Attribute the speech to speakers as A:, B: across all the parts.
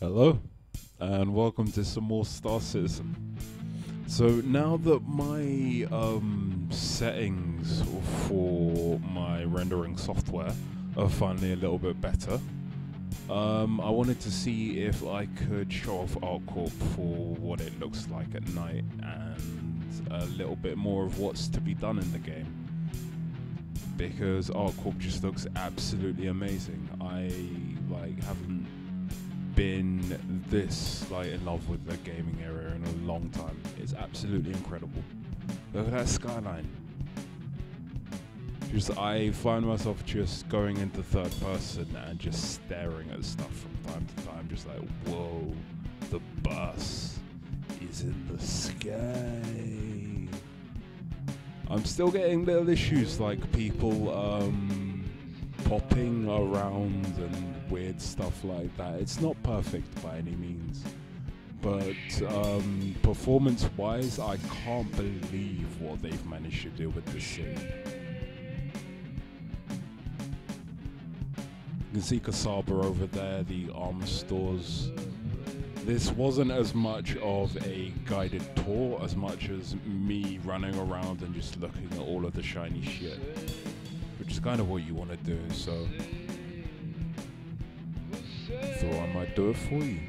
A: Hello, and welcome to some more Star Citizen. So now that my settings for my rendering software are finally a little bit better, I wanted to see if I could show off Corp for what it looks like at night and a little bit more of what's to be done in the game. Because Corp just looks absolutely amazing. I haven't been this in love with the gaming area in a long time. It's absolutely incredible. Look at that skyline. I find myself just going into third person and just staring at stuff from time to time, just like, whoa, the bus is in the sky. I'm still getting little issues like people popping around and weird stuff like that. It's not perfect by any means, but performance-wise, I can't believe what they've managed to do with this scene. You can see Kasaba over there, the arms stores. This wasn't as much of a guided tour as much as me running around and just looking at all of the shiny shit, which is kind of what you want to do, so thought I might do it for you.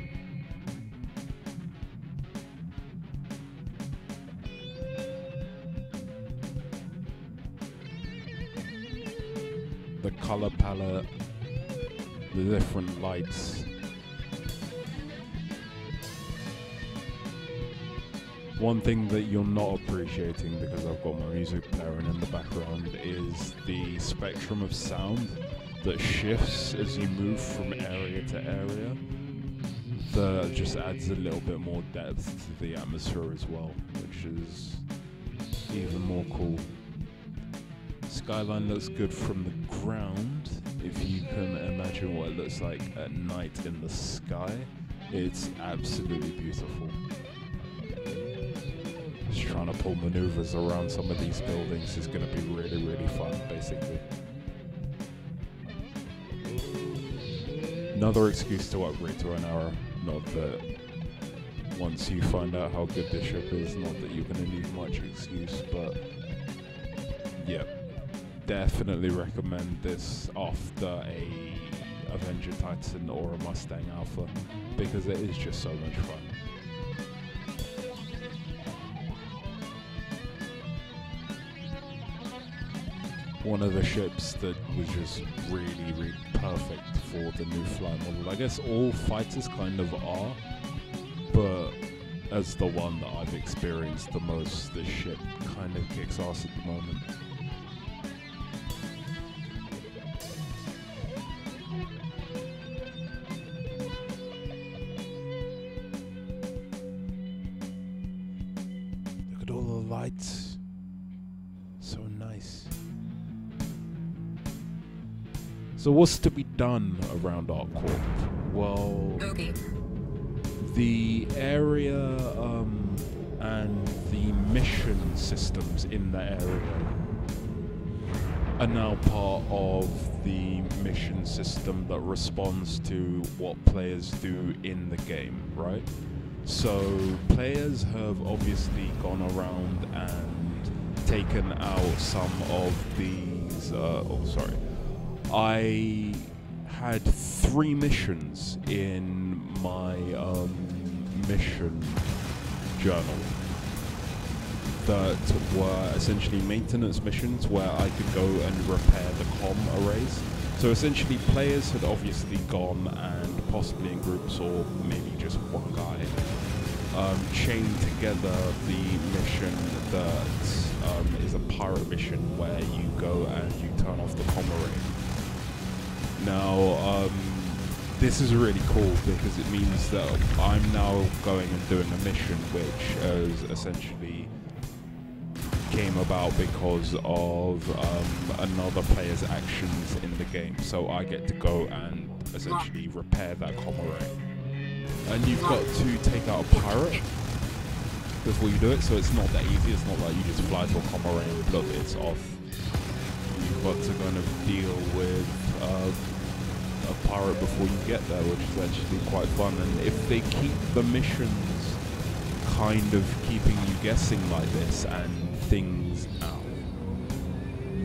A: The color palette, the different lights. One thing that you're not appreciating, because I've got my music playing in the background, is the spectrum of sound that shifts as you move from area to area. That just adds a little bit more depth to the atmosphere as well, which is even more cool. Skyline looks good from the ground. If you can imagine what it looks like at night in the sky, it's absolutely beautiful. Just trying to pull maneuvers around some of these buildings is going to be really, really fun, basically. Another excuse to upgrade to an arrow. Not that once you find out how good this ship is, not that you're going to need much excuse, but yeah, definitely recommend this after a Avenger Titan or a Mustang Alpha, because it is just so much fun. One of the ships that was just really, really perfect for the new fly model. I guess all fighters kind of are, but as the one that I've experienced the most, this ship kind of kicks ass at the moment. Look at all the lights. So nice. So what's to be done around Corp? Well, the area and the mission systems in the area are now part of the mission system that responds to what players do in the game, right? So players have obviously gone around and taken out some of these, I had 3 missions in my mission journal that were essentially maintenance missions where I could go and repair the comm arrays. So essentially players had obviously gone and possibly in groups or maybe just one guy chained together the mission that is a pirate mission where you go and you turn off the comm array. Now, this is really cool because it means that I'm now going and doing a mission which is essentially came about because of another player's actions in the game. So I get to go and essentially repair that comm array. And you've got to take out a pirate before you do it, so it's not that easy. It's not like you just fly to a comm array and look, it's off. You've got to kind of deal with a pirate before you get there, which is actually quite fun. And if they keep the missions kind of keeping you guessing like this and things out,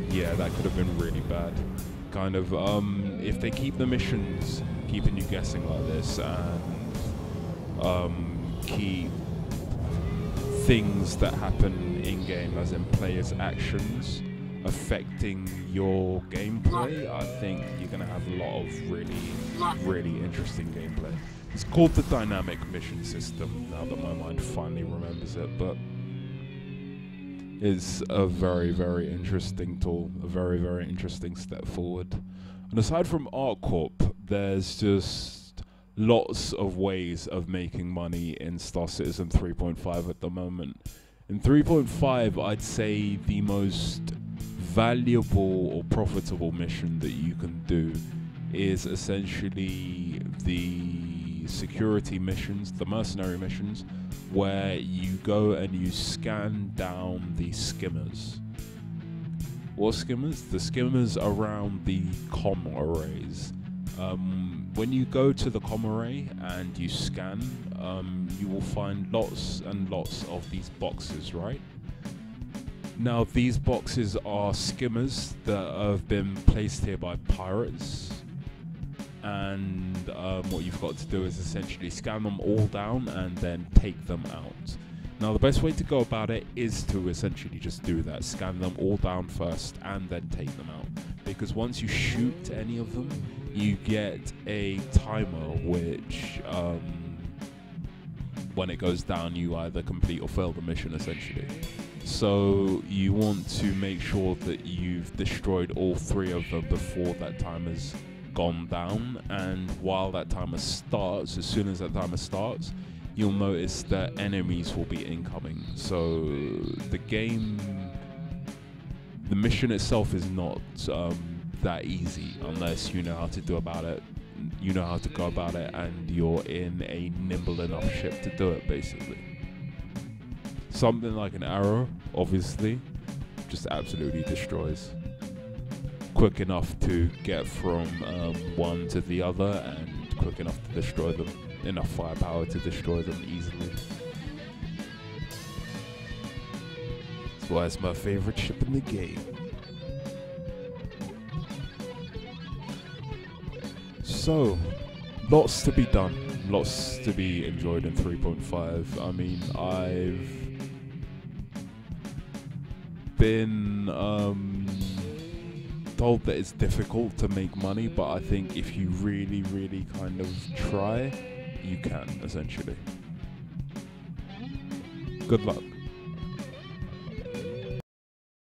A: yeah, that could have been really bad. Kind of, if they keep the missions keeping you guessing like this and keep things that happen in-game, as in players' actions, affecting your gameplay, I think you're going to have a lot of really interesting gameplay. It's called the dynamic mission system, now that my mind finally remembers it, but it's a very interesting tool, a very interesting step forward. And aside from Corp, there's just lots of ways of making money in StarCitizen 3.5 at the moment. In 3.5, I'd say the most valuable or profitable mission that you can do is essentially the security missions, the mercenary missions, where you go and you scan down the skimmers. What skimmers? The skimmers around the comm arrays. When you go to the comm array and you scan, you will find lots and lots of these boxes, right? Now, these boxes are skimmers that have been placed here by pirates, and what you've got to do is essentially scan them all down and then take them out. Now, the best way to go about it is to essentially just do that, scan them all down first and then take them out, because once you shoot any of them, you get a timer which when it goes down, you either complete or fail the mission, essentially. So you want to make sure that you've destroyed all 3 of them before that timer's gone down, and while that timer starts, as soon as that timer starts, you'll notice that enemies will be incoming. So the mission itself is not that easy unless you know how to do about it. You know how to go about it, and you're in a nimble enough ship to do it, basically. Something like an arrow, obviously, just absolutely destroys. Quick enough to get from one to the other, and quick enough to destroy them. Enough firepower to destroy them easily. That's why it's my favorite ship in the game. So, lots to be done, lots to be enjoyed in 3.5. I mean, I've been told that it's difficult to make money, but I think if you really kind of try, you can, essentially. Good luck.